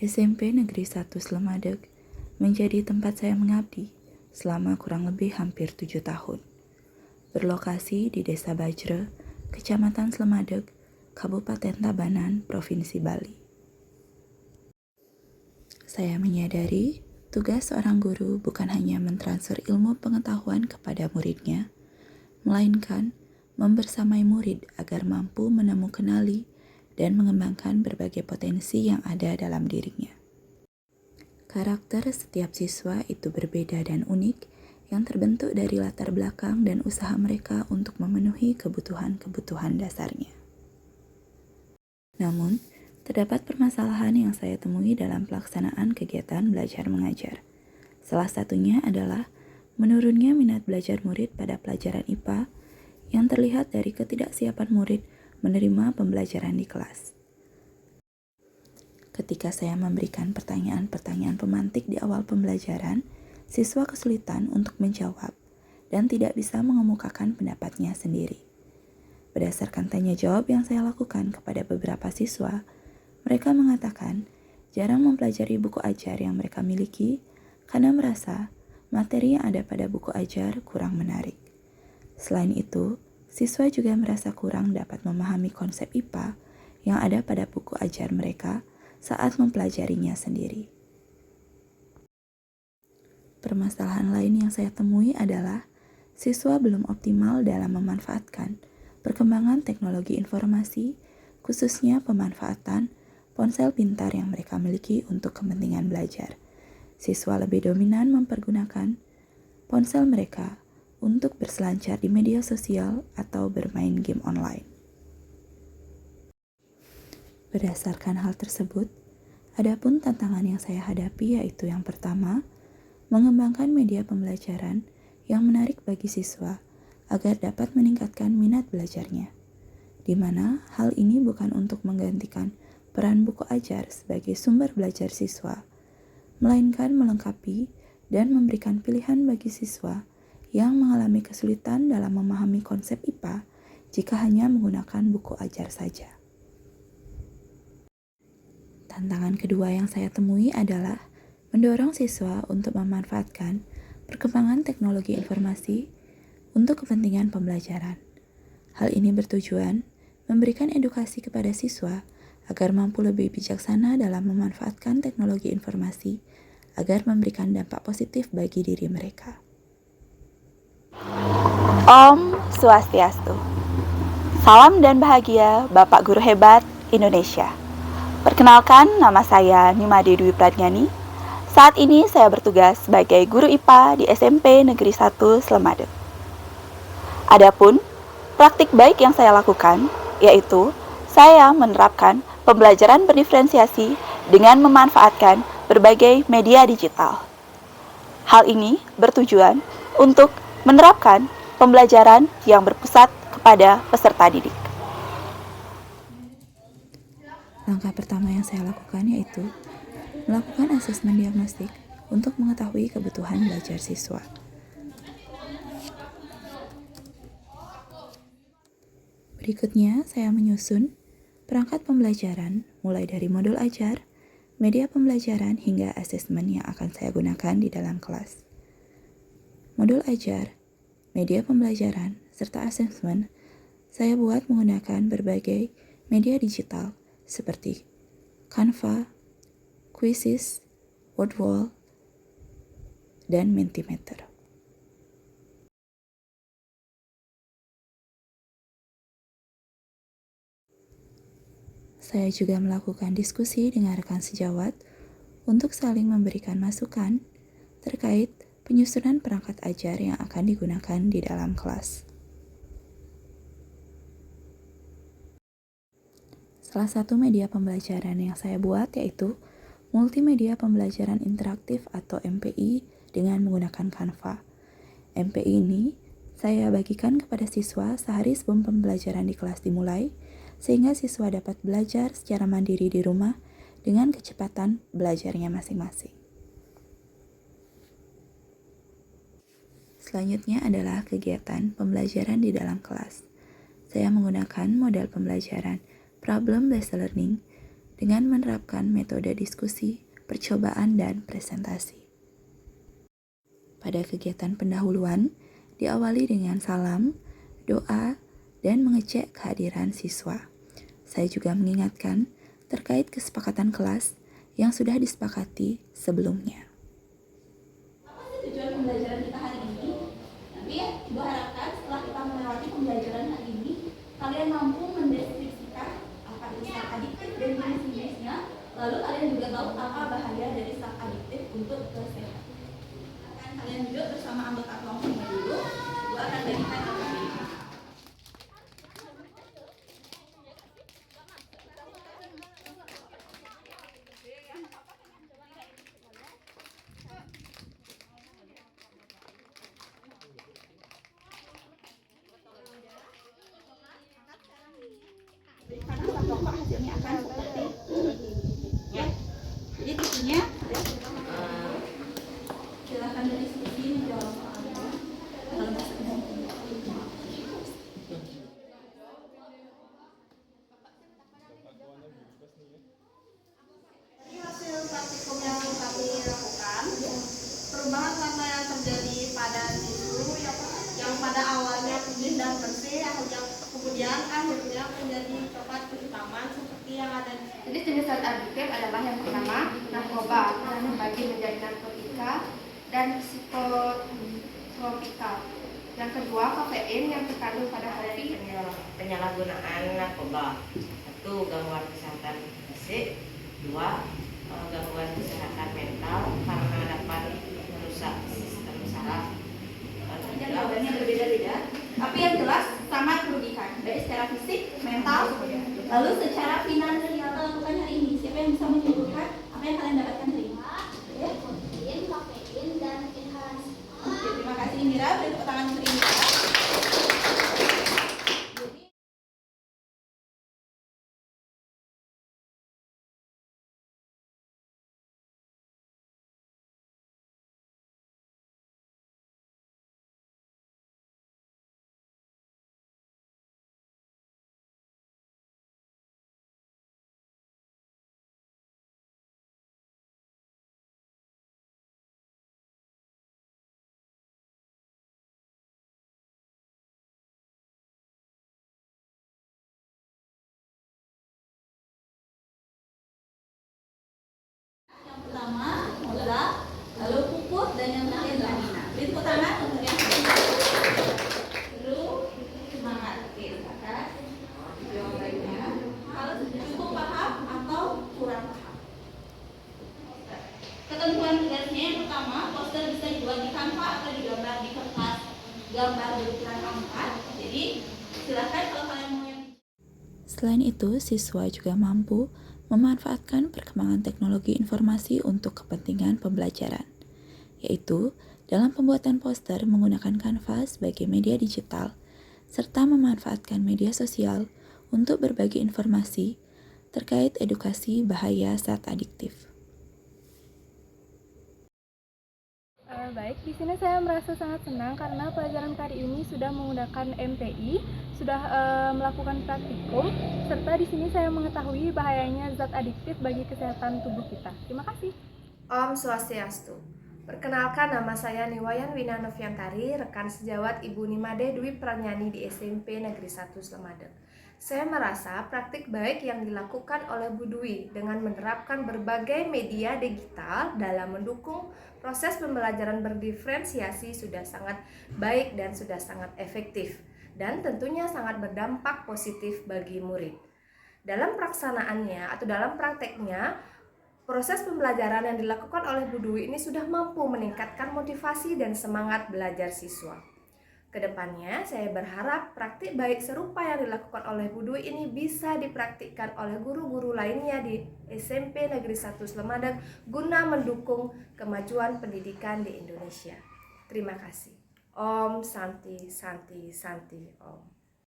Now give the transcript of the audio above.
SMP Negeri 1 Slemadeg menjadi tempat saya mengabdi selama kurang lebih hampir 7 tahun. Berlokasi di Desa Bajre, Kecamatan Slemadeg, Kabupaten Tabanan, Provinsi Bali. Saya menyadari tugas seorang guru bukan hanya mentransfer ilmu pengetahuan kepada muridnya, melainkan membersamai murid agar mampu kenali dan mengembangkan berbagai potensi yang ada dalam dirinya. Karakter setiap siswa itu berbeda dan unik yang terbentuk dari latar belakang dan usaha mereka untuk memenuhi kebutuhan-kebutuhan dasarnya. Namun, terdapat permasalahan yang saya temui dalam pelaksanaan kegiatan belajar mengajar. Salah satunya adalah menurunnya minat belajar murid pada pelajaran IPA yang terlihat dari ketidaksiapan murid menerima pembelajaran di kelas. Ketika saya memberikan pertanyaan-pertanyaan pemantik di awal pembelajaran, siswa kesulitan untuk menjawab dan tidak bisa mengemukakan pendapatnya sendiri. Berdasarkan tanya jawab yang saya lakukan kepada beberapa siswa, mereka mengatakan jarang mempelajari buku ajar yang mereka miliki karena merasa materi yang ada pada buku ajar kurang menarik. Selain itu, siswa juga merasa kurang dapat memahami konsep IPA yang ada pada buku ajar mereka saat mempelajarinya sendiri. Permasalahan lain yang saya temui adalah siswa belum optimal dalam memanfaatkan perkembangan teknologi informasi, khususnya pemanfaatan ponsel pintar yang mereka miliki untuk kepentingan belajar. Siswa lebih dominan mempergunakan ponsel mereka untuk berselancar di media sosial atau bermain game online. Berdasarkan hal tersebut, adapun tantangan yang saya hadapi yaitu yang pertama, mengembangkan media pembelajaran yang menarik bagi siswa agar dapat meningkatkan minat belajarnya, di mana hal ini bukan untuk menggantikan peran buku ajar sebagai sumber belajar siswa, melainkan melengkapi dan memberikan pilihan bagi siswa yang mengalami kesulitan dalam memahami konsep IPA jika hanya menggunakan buku ajar saja. Tantangan kedua yang saya temui adalah mendorong siswa untuk memanfaatkan perkembangan teknologi informasi untuk kepentingan pembelajaran. Hal ini bertujuan memberikan edukasi kepada siswa agar mampu lebih bijaksana dalam memanfaatkan teknologi informasi agar memberikan dampak positif bagi diri mereka. Om Swastiastu. Salam dan bahagia Bapak Guru Hebat Indonesia. Perkenalkan, nama saya Nimade Dwi Pradnyani. Saat ini saya bertugas sebagai guru IPA di SMP Negeri 1 Slemadeg. Adapun praktik baik yang saya lakukan, yaitu saya menerapkan pembelajaran berdiferensiasi dengan memanfaatkan berbagai media digital. Hal ini bertujuan untuk menerapkan pembelajaran yang berpusat kepada peserta didik. Langkah pertama yang saya lakukan yaitu melakukan asesmen diagnostik untuk mengetahui kebutuhan belajar siswa. Berikutnya, saya menyusun perangkat pembelajaran mulai dari modul ajar, media pembelajaran, hingga asesmen yang akan saya gunakan di dalam kelas. Modul ajar, media pembelajaran, serta asesmen saya buat menggunakan berbagai media digital seperti Canva, Quizzes, Wordwall, dan Mentimeter. Saya juga melakukan diskusi dengan rekan sejawat untuk saling memberikan masukan terkait penyusunan perangkat ajar yang akan digunakan di dalam kelas. Salah satu media pembelajaran yang saya buat yaitu Multimedia Pembelajaran Interaktif atau MPI dengan menggunakan Canva. MPI ini saya bagikan kepada siswa sehari sebelum pembelajaran di kelas dimulai, sehingga siswa dapat belajar secara mandiri di rumah dengan kecepatan belajarnya masing-masing. Selanjutnya adalah kegiatan pembelajaran di dalam kelas. Saya menggunakan model pembelajaran problem-based learning dengan menerapkan metode diskusi, percobaan, dan presentasi. Pada kegiatan pendahuluan, diawali dengan salam, doa, dan mengecek kehadiran siswa. Saya juga mengingatkan terkait kesepakatan kelas yang sudah disepakati sebelumnya. Apa sih tujuan pembelajaran kita hari ini? Nanti ya, Ibu harapkan setelah kita melewati pembelajaran hari ini, kalian mampu mendeskripsikan apa itu sel adiktif dan jenis-jenisnya, lalu kalian juga tahu apa bahaya dari sel adiktif untuk kesehatan. Kalian duduk bersama anggota kelompoknya dulu, Ibu akan bagikan materi. Karena pokok hasilnya akan seperti ini. Ya. Jadi tentunya silakan berdiskusi menjawab soalnya. Kalau masih hasil praktikum yang kami lakukan, perubahan warna yang terjadi pada tisu yang pada awalnya putih dan bersih, yang kemudian akhirnya menjadi coklat kehitaman seperti yang ada di sini. Jadi jenis zat adiktif adalah yang pertama narkoba yang membagi menjadi narkotika dan psikotropika. Yang kedua kafein yang terkandung pada kopi. Penyalahgunaan narkoba. 1. Gangguan kesehatan fisik. 2. Gangguan kesehatan mental karena dapat merusak sistem saraf. Jawabannya berbeda-beda, tapi yang jelas sangat merugikan, baik secara fisik, mental, lalu secara finansial. Lakukan hari ini, siapa yang bisa menyebutkan apa yang kalian dapatkan hari ini? Nikotin, kafein, dan inhalasi. Oke, terima kasih Indira, beri tepuk tangan untuk Indira. Yang pertama modal, lalu puput, dan yang terakhir lanina. Beri tepuk tangan untuk yang dulu semangat. Oke, silakan jawabannya. Kalau cukup paham atau kurang paham? Ketentuan tugasnya yang pertama, poster bisa dibuat di kanva atau digambar di kertas gambar berukuran A4. Jadi silakan kalau kalian mau yang. Selain itu, siswa juga mampu memanfaatkan perkembangan teknologi informasi untuk kepentingan pembelajaran, yaitu dalam pembuatan poster menggunakan Canva sebagai media digital, serta memanfaatkan media sosial untuk berbagi informasi terkait edukasi bahaya zat adiktif. Baik, di sini saya merasa sangat senang karena pelajaran kali ini sudah menggunakan MTI, sudah melakukan praktikum, serta di sini saya mengetahui bahayanya zat adiktif bagi kesehatan tubuh kita. Terima kasih. Om Swastiastu. Perkenalkan, nama saya Niwayan Wina Noviantari, rekan sejawat Ibu Nimade Dwi Pranyani di SMP Negeri 1 Slemadeg. Saya merasa praktik baik yang dilakukan oleh Bu Dwi dengan menerapkan berbagai media digital dalam mendukung proses pembelajaran berdiferensiasi sudah sangat baik dan sudah sangat efektif, dan tentunya sangat berdampak positif bagi murid. Dalam pelaksanaannya atau dalam prakteknya, proses pembelajaran yang dilakukan oleh Bu Dwi ini sudah mampu meningkatkan motivasi dan semangat belajar siswa. Kedepannya, saya berharap praktik baik serupa yang dilakukan oleh Bu Dwi ini bisa dipraktikkan oleh guru-guru lainnya di SMP Negeri 1 Slemadeg guna mendukung kemajuan pendidikan di Indonesia. Terima kasih. Om Santi Santi Santi Om.